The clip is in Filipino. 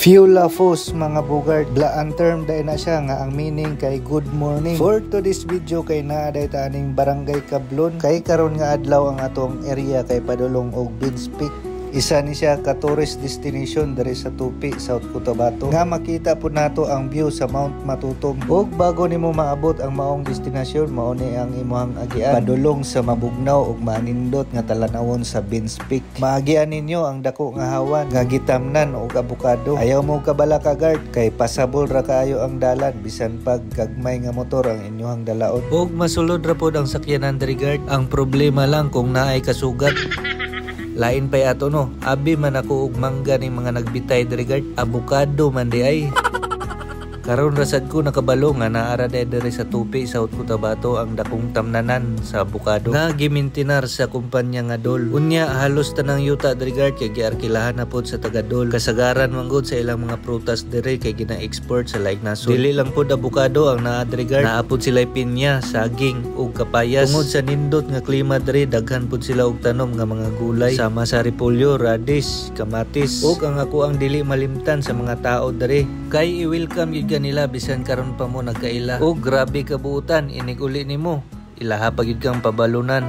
Fiulafos mga bugard, blaan term day na siya nga ang meaning kay good morning. For to this video kay naaday taning barangay Kablon, kay karon nga adlaw ang atong area kay padulong og Beans Peak. Isa ni siya ka tourist destination diri sa Tupi, South Cotabato. Nga makita po nato ang view sa Mount Matutom. Ug bago nimo maabot ang maong destinasyon, mao ni ang imuhang agian padulong sa mabugnaw ug manindot nga talanawon sa Beans Peak. Maagian ninyo ang dako nga hawan nga gitamnan og abukado. Ayaw mo kabala ka guard kay pasabol ra kaayo ang dalan bisan pag gagmay nga motor ang inyong dalaon. Ug masulod ra pod ang sakyanan diri guard. Ang problema lang kung naay kasugat. Lain pa'y ato no, abi man ako og mangga ni mga nagbitay diri guard, abukado man di ay. Karon rasad ko nakabalo nga naara diri sa Tupi, South Cotabato ang dakong tamnanan sa abukado nga gimintinar sa kumpanya nga Dol. Unya halos tanang yuta diri guard kay giarkilahan na pod sa taga Dol. Kasagaran manggod sa ilang mga prutas diri kay gina-export sa laig nasod. Dili lang pod abukado ang naa diri guard, naapod sila pinya, saging ug kapayas. Tungod sa nindot nga klima diri daghan pod sila og tanom nga mga gulay sama sa repolyo, radish, kamatis ug ang ako ang dili malimtan sa mga tao diri kay i-welcome nila bisan karon pa mo nagkaila. O grabe kabuutan inig uli nimo ilaha pagid kang pabalunan.